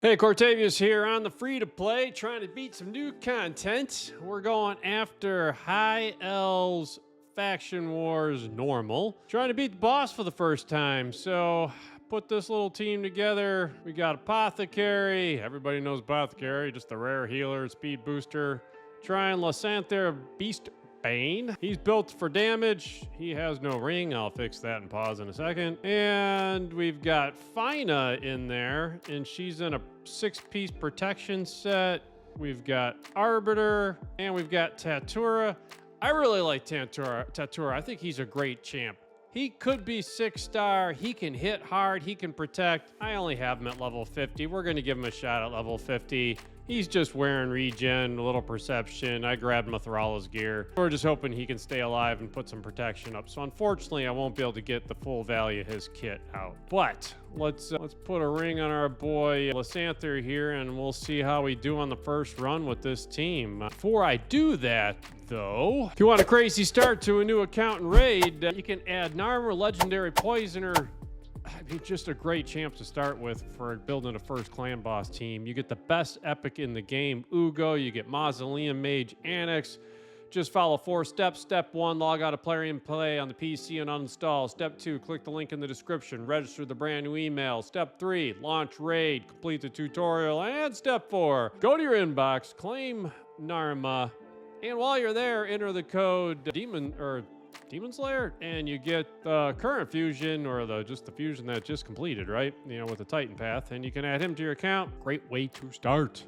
Hey, Cortavius here on the free-to-play, trying to beat some new content. We're going after High Elves Faction Wars Normal. Trying to beat the boss for the first time, so put this little team together. We got Apothecary. Everybody knows Apothecary, just the rare healer, speed booster. Trying Lysanther Beast Bane. He's built for damage. He has no ring. I'll fix that and pause in a second. And we've got Fina in there, and she's in a 6-piece protection set. We've got Arbiter, and we've got Tatura. I really like Tatura. I think he's a great champ. He could be 6-star. He can hit hard. He can protect. I only have him at level 50. We're going to give him a shot at level 50. He's just wearing regen, a little perception. I grabbed Mithrala's gear. We're just hoping he can stay alive and put some protection up. So unfortunately, I won't be able to get the full value of his kit out. But let's put a ring on our boy Lysanther here, and we'll see how we do on the first run with this team. Before I do that, though, if you want a crazy start to a new account and raid, you can add Narma, Legendary Poisoner. I mean, just a great champ to start with for building a first clan boss team. You get the best epic in the game, Uugo. You get Mausoleum Mage, Anax. Just follow 4 steps. Step 1, log out of Player and Play on the PC and uninstall. Step 2, click the link in the description. Register the brand new email. Step 3, launch raid. Complete the tutorial. And Step 4, go to your inbox, claim Narma, and while you're there, enter the code Demon Slayer, and you get the current fusion, or just the fusion that just completed, right? You know, with the Titan path, and you can add him to your account. Great way to start.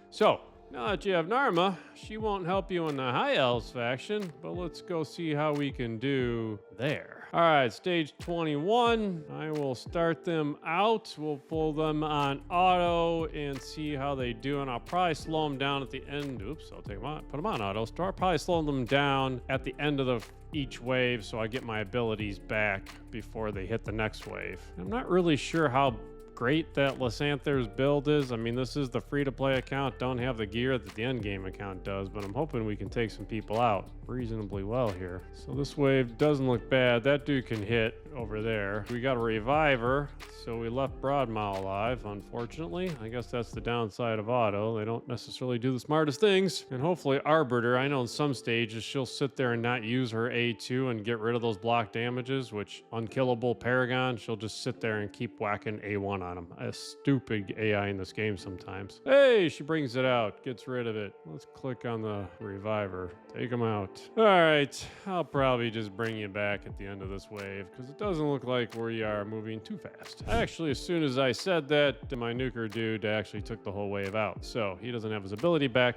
So now that you have Narma, she won't help you in the High Elves faction, but let's go see how we can do there. All right, stage 21. I will start them out. We'll pull them on auto and see how they do, and I'll probably slow them down at the end. Oops, I'll take them on, put them on auto. So I'll probably slow them down at the end of each wave, so I get my abilities back before they hit the next wave. I'm not really sure how great that Lysanther's build is. I mean, this is the free-to-play account. Don't have the gear that the endgame account does, but I'm hoping we can take some people out reasonably well here. So this wave doesn't look bad. That dude can hit over there. We got a reviver, so we left Broadmaw alive, unfortunately. I guess that's the downside of auto. They don't necessarily do the smartest things. And hopefully Arbiter, I know in some stages she'll sit there and not use her A2 and get rid of those block damages, which unkillable Paragon, she'll just sit there and keep whacking A1 on him. A stupid AI in this game sometimes. Hey, she brings it out, gets rid of it. Let's click on the reviver, take him out. All right, I'll probably just bring you back at the end of this wave because it doesn't look like we are moving too fast. Actually, as soon as I said that, my nuker dude actually took the whole wave out, so he doesn't have his ability back.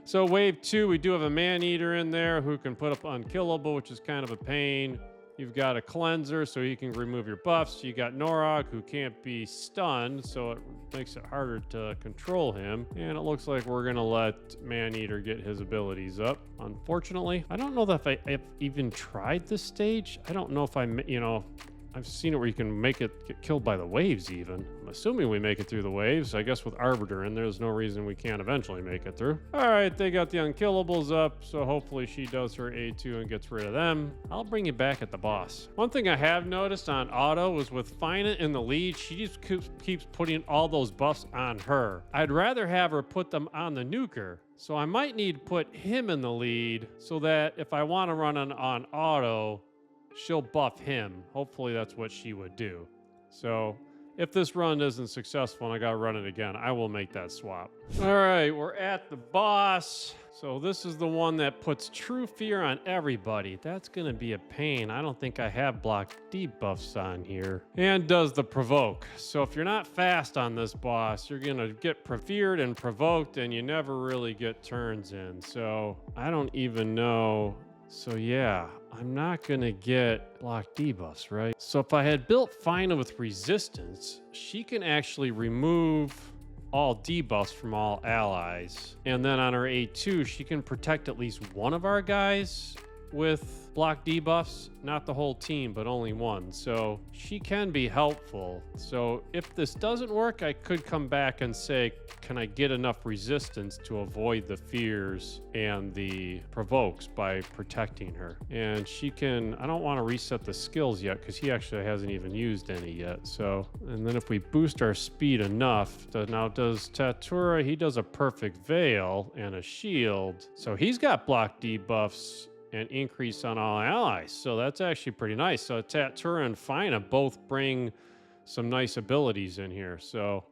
So wave 2, we do have a man-eater in there who can put up unkillable, which is kind of a pain. You've got a cleanser, so he can remove your buffs. You got Norog, who can't be stunned, so it makes it harder to control him. And it looks like we're gonna let Maneater get his abilities up, unfortunately. I don't know that if I've even tried this stage. I don't know if I've seen it where you can make it get killed by the waves even. I'm assuming we make it through the waves. I guess with Arbiter in there's no reason we can't eventually make it through. All right, they got the unkillables up, so hopefully she does her A2 and gets rid of them. I'll bring you back at the boss. One thing I have noticed on auto is with Fina in the lead, she just keeps putting all those buffs on her. I'd rather have her put them on the nuker. So I might need to put him in the lead so that if I want to run on auto, she'll buff him. Hopefully that's what she would do. So if this run isn't successful and I gotta run it again, I will make that swap. All right, we're at the boss. So this is the one that puts true fear on everybody. That's gonna be a pain. I don't think I have block debuffs on here. And does the provoke. So if you're not fast on this boss, you're gonna get feared and provoked, and you never really get turns in. So I don't even know. So yeah, I'm not gonna get block debuffs, right? So if I had built Fina with resistance, she can actually remove all debuffs from all allies. And then on her A2, she can protect at least one of our guys with block debuffs, not the whole team, but only one. So she can be helpful. So if this doesn't work, I could come back and say, can I get enough resistance to avoid the fears and the provokes by protecting her? And she can, I don't want to reset the skills yet because he actually hasn't even used any yet. So, and then if we boost our speed enough, now does Tatura, he does a perfect veil and a shield. So he's got block debuffs and increase on all allies. So that's actually pretty nice. So Tatura and Fina both bring some nice abilities in here. So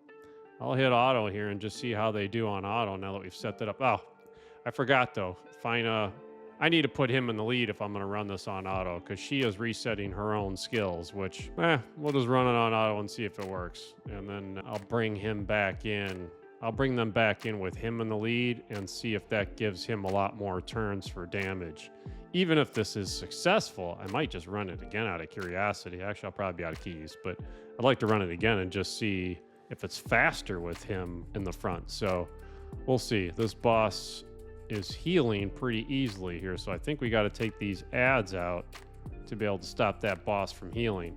I'll hit auto here and just see how they do on auto now that we've set that up. Oh, I forgot though. Fina, I need to put him in the lead if I'm going to run this on auto because she is resetting her own skills, which, we'll just run it on auto and see if it works. And then I'll bring him back in. I'll bring them back in with him in the lead and see if that gives him a lot more turns for damage. Even if this is successful, I might just run it again out of curiosity. Actually, I'll probably be out of keys, but I'd like to run it again and just see if it's faster with him in the front. So we'll see. This boss is healing pretty easily here, so I think we got to take these ads out to be able to stop that boss from healing.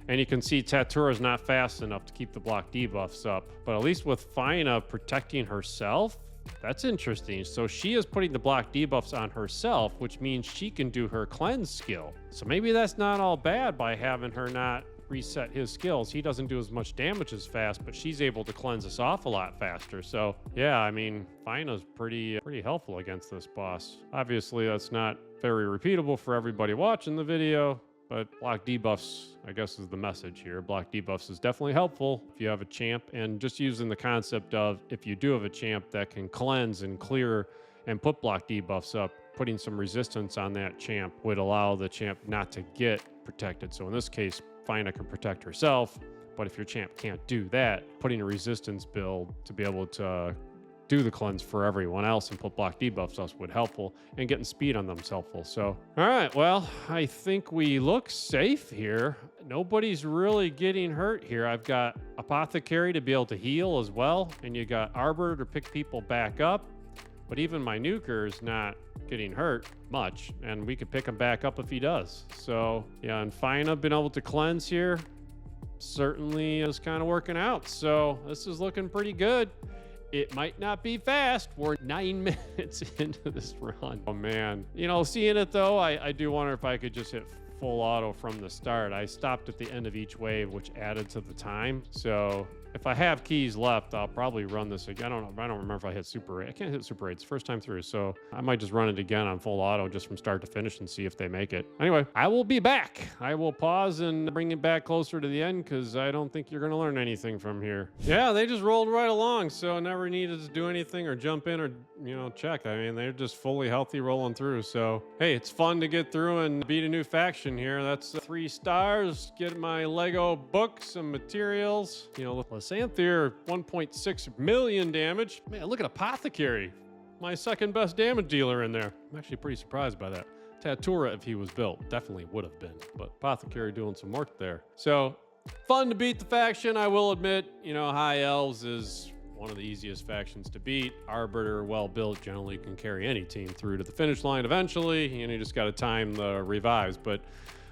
And you can see Tatura is not fast enough to keep the block debuffs up, but at least with Fina protecting herself, that's interesting. So she is putting the block debuffs on herself, which means she can do her cleanse skill. So maybe that's not all bad by having her not reset his skills. He doesn't do as much damage as fast, but she's able to cleanse us off a lot faster. So yeah, I mean, Fina's pretty helpful against this boss. Obviously, that's not very repeatable for everybody watching the video, but block debuffs, I guess, is the message here. Block debuffs is definitely helpful if you have a champ, and just using the concept of if you do have a champ that can cleanse and clear and put block debuffs up, putting some resistance on that champ would allow the champ not to get protected. So in this case, Fina can protect herself, but if your champ can't do that, putting a resistance build to be able to do the cleanse for everyone else and put block debuffs us would helpful, and getting speed on them's helpful. So, all right, well, I think we look safe here. Nobody's really getting hurt here. I've got Apothecary to be able to heal as well, and you got Arbor to pick people back up, but even my nuker is not getting hurt much, and we could pick him back up if he does. So, yeah, and Fina been able to cleanse here. Certainly is kind of working out. So this is looking pretty good. It might not be fast. We're 9 minutes into this run. Oh, man. You know, seeing it, though, I do wonder if I could just hit full auto from the start. I stopped at the end of each wave, which added to the time. So if I have keys left, I'll probably run this again. I don't remember if I hit Super 8. I can't hit Super 8. It's the first time through. So I might just run it again on full auto just from start to finish and see if they make it. Anyway, I will be back. I will pause and bring it back closer to the end because I don't think you're going to learn anything from here. Yeah, they just rolled right along. So never needed to do anything or jump in or, check. I mean, they're just fully healthy rolling through. So, hey, it's fun to get through and beat a new faction here. That's 3 stars. Get my Lego book, some materials. Lysanthier, 1.6 million damage. Man, look at Apothecary. My second best damage dealer in there. I'm actually pretty surprised by that. Tatura, if he was built, definitely would have been. But Apothecary doing some work there. So, fun to beat the faction, I will admit. High Elves is one of the easiest factions to beat. Arbiter, well built, generally can carry any team through to the finish line eventually. You just got to time the revives. But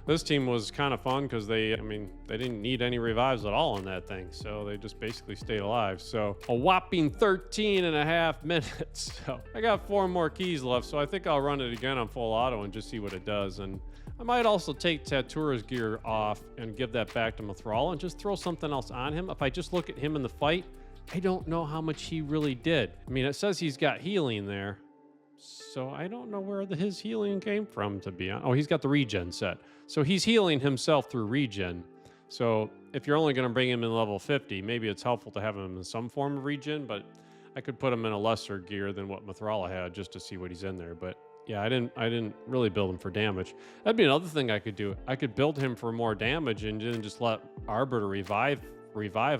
this team was kind of fun because they didn't need any revives at all in that thing. So they just basically stayed alive. So a whopping 13 and a half minutes. So I got 4 more keys left. So I think I'll run it again on full auto and just see what it does. And I might also take Tatura's gear off and give that back to Mithral and just throw something else on him. If I just look at him in the fight, I don't know how much he really did. It says he's got healing there. So I don't know where his healing came from, to be honest. Oh, he's got the regen set. So he's healing himself through regen. So if you're only going to bring him in level 50, maybe it's helpful to have him in some form of regen, but I could put him in a lesser gear than what Mithrala had just to see what he's in there. But yeah, I didn't really build him for damage. That'd be another thing I could do. I could build him for more damage and then just let Arbiter revive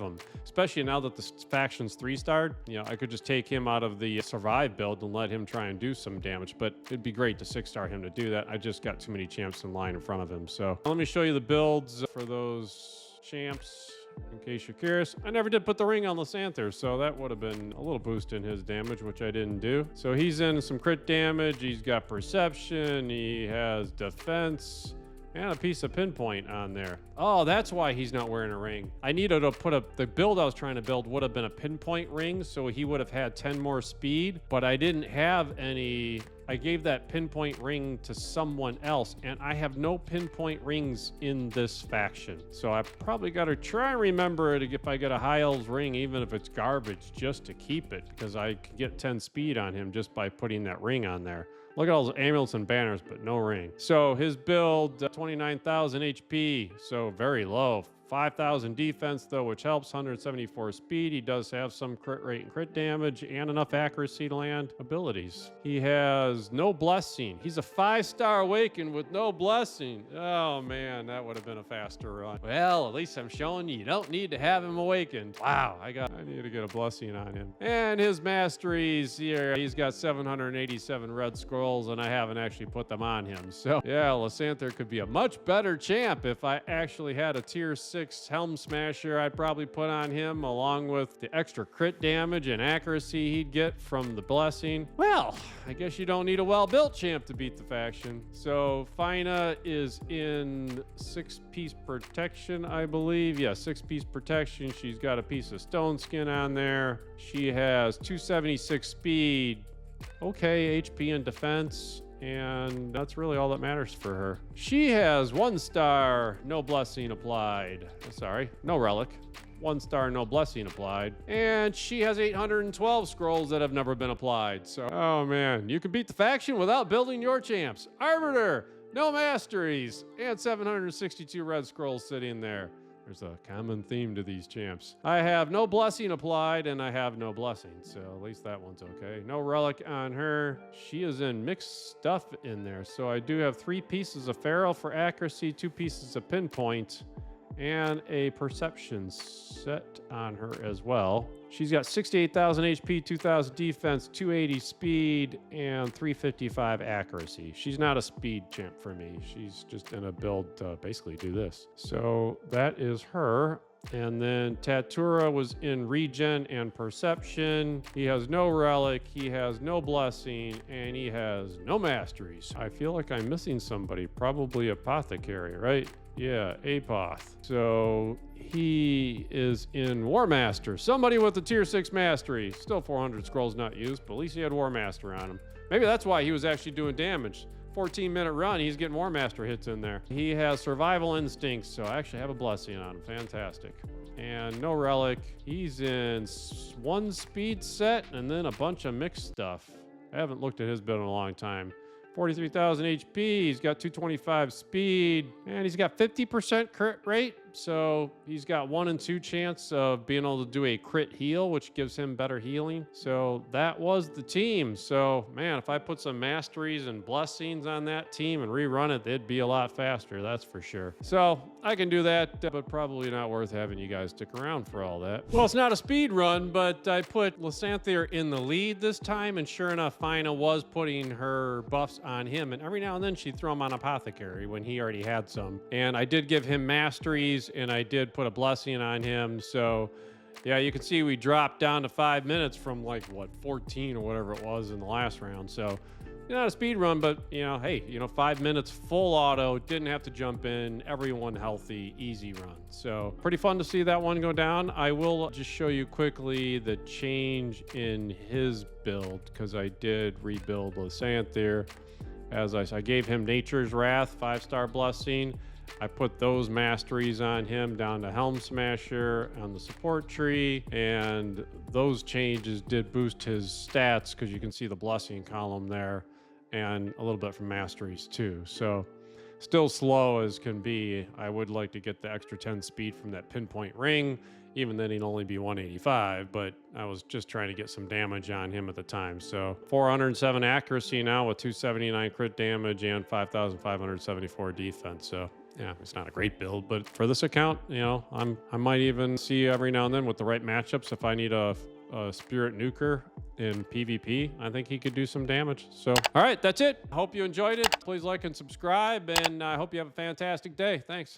him, especially now that the faction's 3-starred. I could just take him out of the survive build and let him try and do some damage, but it'd be great to 6-star him to do that. I just got too many champs in line in front of him. So let me show you the builds for those champs. in case you're curious. I never did put the ring on Lysanther, so that would have been a little boost in his damage, which I didn't do. So he's in some crit damage. He's got perception. He has defense. And a piece of pinpoint on there. Oh, that's why he's not wearing a ring. I needed to put the build I was trying to build would have been a pinpoint ring, so he would have had 10 more speed, but I didn't have any. I gave that pinpoint ring to someone else, and I have no pinpoint rings in this faction. So I probably got to try and remember it if I get a High Elves ring, even if it's garbage, just to keep it, because I could get 10 speed on him just by putting that ring on there. Look at all those amulets and banners, but no ring. So his build, 29,000 HP, so very low. 5,000 defense, though, which helps. 174 speed. He does have some crit rate and crit damage and enough accuracy to land abilities. He has no blessing. He's a 5-star awakened with no blessing. Oh, man, that would have been a faster run. Well, at least I'm showing you don't need to have him awakened. Wow, I need to get a blessing on him. And his masteries here, he's got 787 red scrolls, and I haven't actually put them on him. So, yeah, Lysanther could be a much better champ if I actually had a tier 6 Helm Smasher I'd probably put on him, along with the extra crit damage and accuracy he'd get from the blessing. Well, I guess you don't need a well-built champ to beat the faction. So Fina is in 6-piece protection, I believe. Yeah, 6-piece protection. She's got a piece of stone skin on there. She has 276 speed. Okay, HP and defense. And that's really all that matters for her. She has 1 star, no blessing applied. Sorry, no relic. 1 star, no blessing applied. And she has 812 scrolls that have never been applied. So, oh man, you can beat the faction without building your champs. Arbiter, no masteries, and 762 red scrolls sitting there. There's a common theme to these champs. I have no blessing applied, and I have no blessing, so at least that one's okay. No relic on her. She is in mixed stuff in there, so I do have 3 pieces of Pharaoh for accuracy, 2 pieces of pinpoint, and a perception set on her as well. She's got 68,000 HP, 2,000 defense, 280 speed, and 355 accuracy. She's not a speed champ for me. She's just in a build to basically do this. So that is her. And then Tatura was in regen and perception. He has no relic, he has no blessing, and he has no masteries. I feel like I'm missing somebody, probably apothecary, right? Yeah, Apoth. So he is in War Master. Somebody with a tier 6 mastery. Still 400 scrolls not used, but at least he had War Master on him. Maybe that's why he was actually doing damage. 14-minute run, he's getting War Master hits in there. He has survival instincts, so I actually have a blessing on him. Fantastic. And no relic. He's in 1 speed set and then a bunch of mixed stuff. I haven't looked at his build in a long time. 43,000 HP, he's got 225 speed, and he's got 50% crit rate. So he's got 1 in 2 chance of being able to do a crit heal, which gives him better healing. So that was the team. So man, if I put some masteries and blessings on that team and rerun it, it'd be a lot faster, that's for sure. So I can do that, but probably not worth having you guys stick around for all that. Well, it's not a speed run, but I put Lysanther in the lead this time, and sure enough, Fina was putting her buffs on him, and every now and then she'd throw him on Apothecary when he already had some. And I did give him masteries, and I did put a blessing on him. So yeah, you can see we dropped down to 5 minutes from like what, 14 or whatever it was in the last round. So not a speed run, but hey, 5 minutes full auto, didn't have to jump in, everyone healthy, easy run. So pretty fun to see that one go down. I will just show you quickly the change in his build, because I did rebuild Lysanther. As I gave him Nature's Wrath, 5-star blessing. I put those masteries on him down to Helm Smasher on the support tree, and those changes did boost his stats, because you can see the blessing column there, and a little bit from masteries too. So still slow as can be. I would like to get the extra 10 speed from that pinpoint ring. Even then he'd only be 185, but I was just trying to get some damage on him at the time. So 407 accuracy now with 279 crit damage and 5,574 defense. So yeah, it's not a great build, but for this account, I might even see every now and then with the right matchups, if I need a Spirit Nuker in PvP, I think he could do some damage. So, all right, that's it. Hope you enjoyed it. Please like and subscribe, and I hope you have a fantastic day. Thanks.